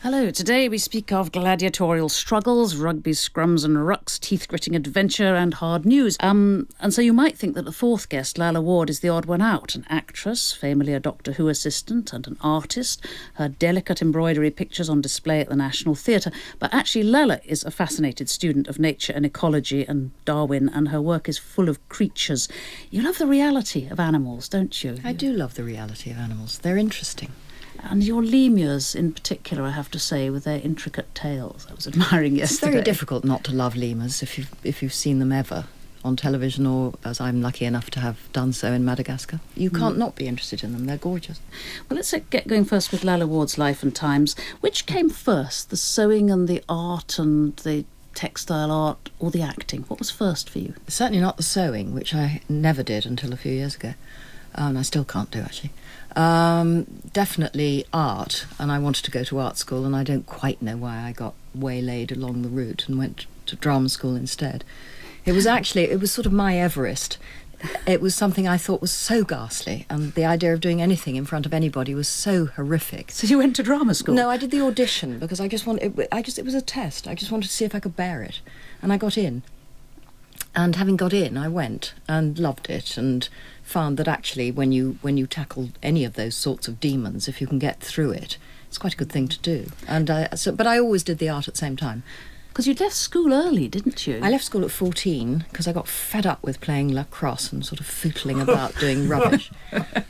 Hello, today we speak of gladiatorial struggles, rugby scrums and rucks, teeth-gritting adventure and hard news. And so you might think that the fourth guest, Lalla Ward, is the odd one out. An actress, formerly a Doctor Who assistant and an artist. Her delicate embroidery pictures on display at the National Theatre. But actually Lalla is a fascinated student of nature and ecology and Darwin, and her work is full of creatures. You love the reality of animals, don't you? I do love the reality of animals. They're interesting. And your lemurs in particular, I have to say, with their intricate tails. I was admiring yesterday. It's very difficult not to love lemurs if you've seen them ever on television, or as I'm lucky enough to have done so in Madagascar. You can't not be interested in them. They're gorgeous. Well, let's get going first with Lalla Ward's life and times. Which came first, the sewing and the art and the textile art, or the acting? What was first for you? Certainly not the sewing, which I never did until a few years ago. And I still can't do, actually. Definitely art, and I wanted to go to art school, and I don't quite know why I got waylaid along the route and went to drama school instead. It was sort of my Everest. It was something I thought was so ghastly, and the idea of doing anything in front of anybody was so horrific. So you went to drama school? No, I did the audition because it was a test. I just wanted to see if I could bear it, and I got in. And having got in, I went and loved it, and found that actually when you tackle any of those sorts of demons, if you can get through it, it's quite a good thing to do. And but I always did the art at the same time. Because you'd left school early, didn't you? I left school at 14 because I got fed up with playing lacrosse and sort of footling about doing rubbish.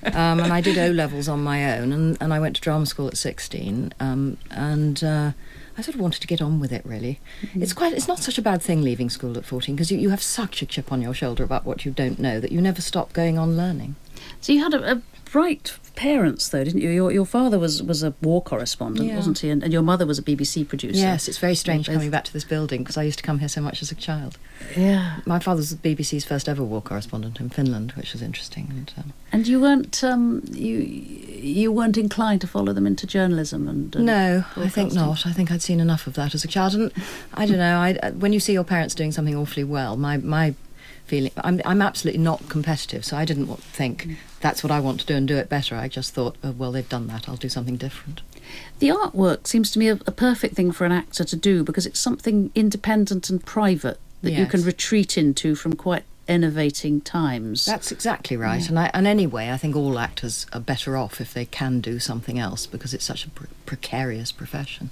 And I did O-levels on my own, and I went to drama school at 16, I sort of wanted to get on with it, really. Mm-hmm. It's not such a bad thing leaving school at 14, because you have such a chip on your shoulder about what you don't know that you never stop going on learning. So you had a bright parents, though, didn't you? Your father was a war correspondent, wasn't he? And your mother was a BBC producer. Yes, it's very strange coming back to this building, because I used to come here so much as a child. Yeah. My father was the BBC's first ever war correspondent in Finland, which was interesting. And you weren't you weren't inclined to follow them into journalism and no, I think not. I think I'd seen enough of that as a child, and I don't know. When you see your parents doing something awfully well, my feeling, I'm absolutely not competitive, so I didn't think that's what I want to do and do it better. I just thought, oh, well, they've done that, I'll do something different. The artwork seems to me a perfect thing for an actor to do, because it's something independent and private that you can retreat into from quite enervating times. That's exactly right. Yeah. And anyway, I think all actors are better off if they can do something else, because it's such a precarious profession.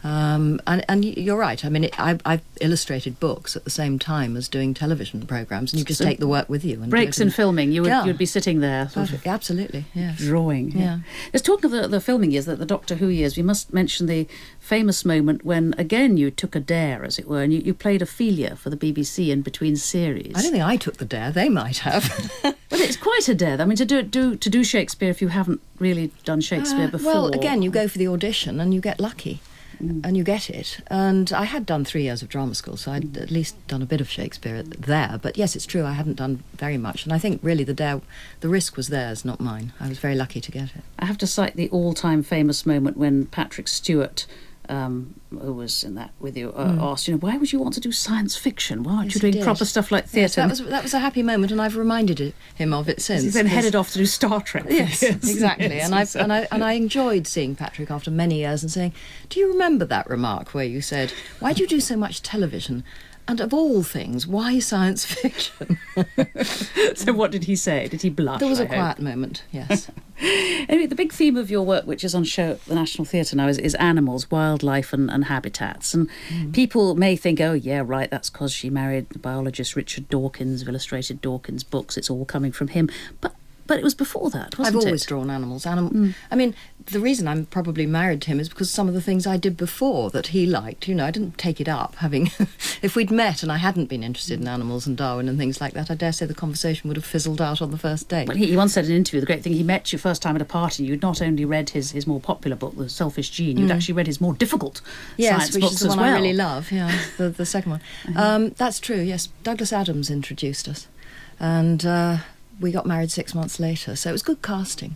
And you're right. I mean, I've illustrated books at the same time as doing television programmes, and you just take the work with you. And breaks in filming, you'd be sitting there. Absolutely, yes. Drawing. Yeah. Let's talk of the filming years, the Doctor Who years. We must mention the famous moment when, again, you took a dare, as it were, and you played Ophelia for the BBC in between series. I don't think I took the dare. They might have. Well, it's quite a dare. I mean, to do Shakespeare if you haven't really done Shakespeare before. Well, again, you go for the audition and you get lucky. And you get it. And I had done 3 years of drama school, so I'd at least done a bit of Shakespeare there. But yes, it's true, I hadn't done very much. And I think really the risk was theirs, not mine. I was very lucky to get it. I have to cite the all-time famous moment when Patrick Stewart, who was in that with you, asked, why would you want to do science fiction? Why aren't you doing proper stuff like theatre? Yes, that was a happy moment, and I've reminded him of it since. He's then headed off to do Star Trek. Yes, exactly. Yes, and I enjoyed seeing Patrick after many years and saying, do you remember that remark where you said, why do you do so much television? And of all things, why science fiction? So what did he say? Did he blush? There was a quiet moment, yes. Anyway, the big theme of your work, which is on show at the National Theatre now, is animals, wildlife and habitats. And people may think, oh, yeah, right, that's because she married the biologist Richard Dawkins of Illustrated Dawkins books. It's all coming from him. But it was before that, wasn't it? I've always drawn animals. I mean, the reason I'm probably married to him is because some of the things I did before that he liked, I didn't take it up. If we'd met and I hadn't been interested in animals and Darwin and things like that, I dare say the conversation would have fizzled out on the first date. Well, he once said in an interview, the great thing, he met you first time at a party, you'd not only read his more popular book, The Selfish Gene, you'd actually read his more difficult science books as well. Yes, which is the one I really love, the second one. That's true, yes. Douglas Adams introduced us. And we got married 6 months later, so it was good casting.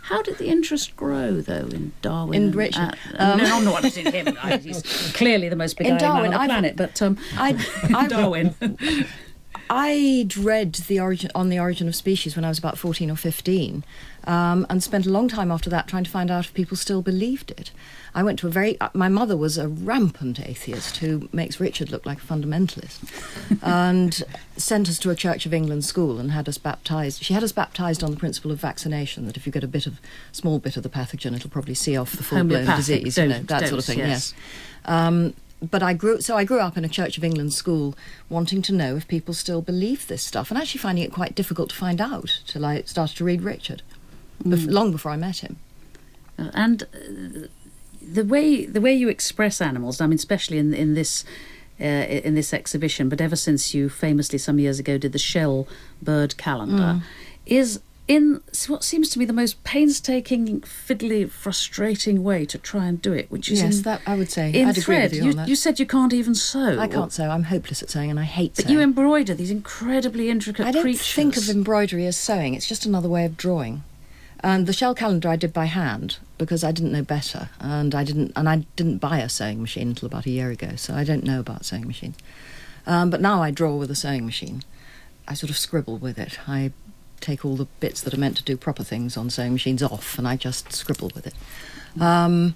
How did the interest grow, though, in Darwin? In Richard? No, not in him. He's clearly the most beguiling man on the planet. But Darwin. I'd read the origin of species when I was about 14 or 15, and spent a long time after that trying to find out if people still believed it. I went to my mother was a rampant atheist who makes Richard look like a fundamentalist, and sent us to a Church of England school and had us baptised. She had us baptised on the principle of vaccination, that if you get a small bit of the pathogen, it'll probably see off the full-blown disease, that sort of thing, yes. But I grew up in a Church of England school wanting to know if people still believed this stuff, and actually finding it quite difficult to find out till I started to read Richard, long before I met him. And the way you express animals, I mean, especially in this exhibition, but ever since you famously some years ago did the shell bird calendar, is in what seems to be the most painstaking, fiddly, frustrating way to try and do it, which is I would say in I'd agree thread. with you on that. You said you can't even sew. I can't sew. I'm hopeless at sewing, and I hate sewing. But you embroider these incredibly intricate I don't creatures. think of embroidery as sewing. It's just another way of drawing. And the shell calendar I did by hand because I didn't know better, and I didn't buy a sewing machine until about a year ago, so I don't know about sewing machines. But now I draw with a sewing machine. I sort of scribble with it. I take all the bits that are meant to do proper things on sewing machines off, and I just scribble with it. And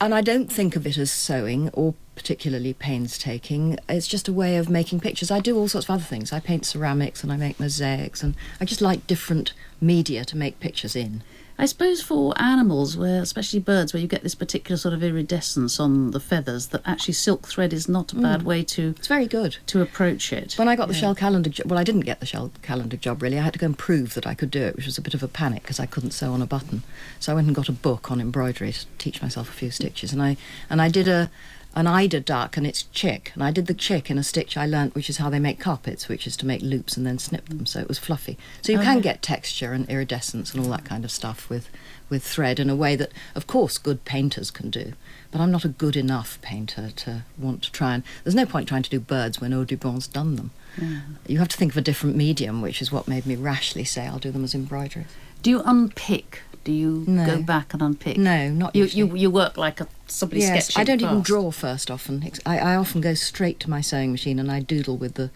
I don't think of it as sewing or particularly painstaking. It's just a way of making pictures. I do all sorts of other things. I paint ceramics and I make mosaics, and I just like different media to make pictures in. I suppose for animals, especially birds, where you get this particular sort of iridescence on the feathers, that actually silk thread is not a bad way to... It's very good. ...to approach it. When I got the shell calendar job... Well, I didn't get the shell calendar job, really. I had to go and prove that I could do it, which was a bit of a panic because I couldn't sew on a button. So I went and got a book on embroidery to teach myself a few stitches. And I did an eider duck and its chick, and I did the chick in a stitch I learnt, which is how they make carpets, which is to make loops and then snip them, so it was fluffy. So you can get texture and iridescence and all that kind of stuff with thread in a way that, of course, good painters can do. But I'm not a good enough painter to want to try and... There's no point trying to do birds when Audubon's done them. Yeah. You have to think of a different medium, which is what made me rashly say I'll do them as embroidery. Do you unpick? Do you go back and unpick? No, not usually. You work like somebody sketching fast. I don't even draw first often. I often go straight to my sewing machine and I doodle with the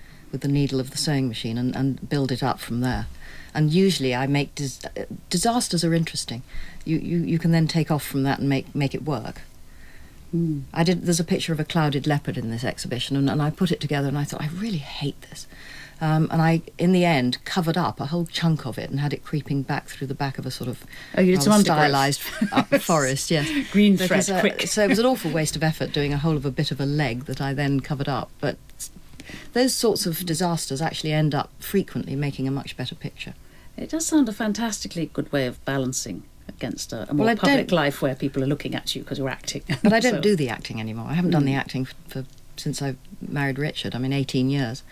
needle of the sewing machine and build it up from there. And usually I make... disasters are interesting. You can then take off from that and make it work. There's a picture of a clouded leopard in this exhibition, and I put it together and I thought, I really hate this. And I, in the end, covered up a whole chunk of it and had it creeping back through the back of a sort of stylised forest, yes. Green thread, quick. So it was an awful waste of effort doing a whole of a bit of a leg that I then covered up. But those sorts of disasters actually end up frequently making a much better picture. It does sound a fantastically good way of balancing against a more public life where people are looking at you because you're acting. But I don't do the acting anymore. I haven't done the acting since I married Richard. 18 years.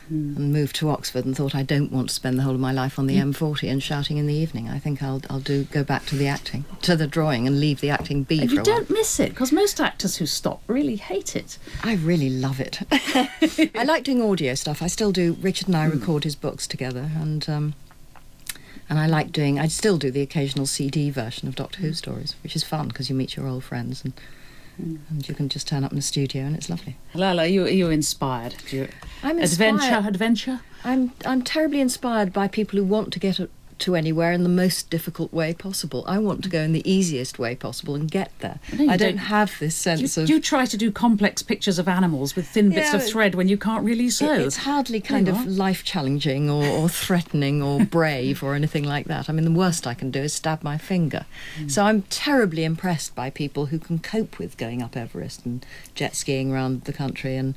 And moved to Oxford and thought I don't want to spend the whole of my life on the M40 and shouting in the evening. I think I'll go back to the acting, to the drawing, and leave the acting be for a while. You don't miss it, because most actors who stop really hate it. I really love it. I like doing audio stuff. I still do. Richard and I record his books together, and I still do the occasional CD version of Doctor Who stories, which is fun because you meet your old friends and you can just turn up in the studio and it's lovely. Lalla, are you inspired? I'm inspired. Adventure? I'm terribly inspired by people who want to get to anywhere in the most difficult way possible. I want to go in the easiest way possible and get there. No, I don't have this sense of... You try to do complex pictures of animals with thin bits of thread when you can't really sew. It's hardly kind of life-challenging or threatening or brave or anything like that. I mean, the worst I can do is stab my finger. So I'm terribly impressed by people who can cope with going up Everest and jet skiing around the country and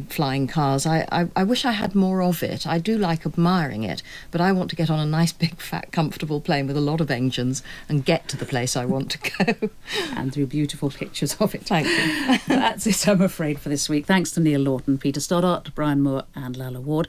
flying cars. I wish I had more of it. I do like admiring it, but I want to get on a nice big fat comfortable plane with a lot of engines and get to the place I want to go. And through beautiful pictures of it. Thank you. That's it, I'm afraid, for this week. Thanks to Neil Lawton, Peter Stoddart, Brian Moore and Lalla Ward.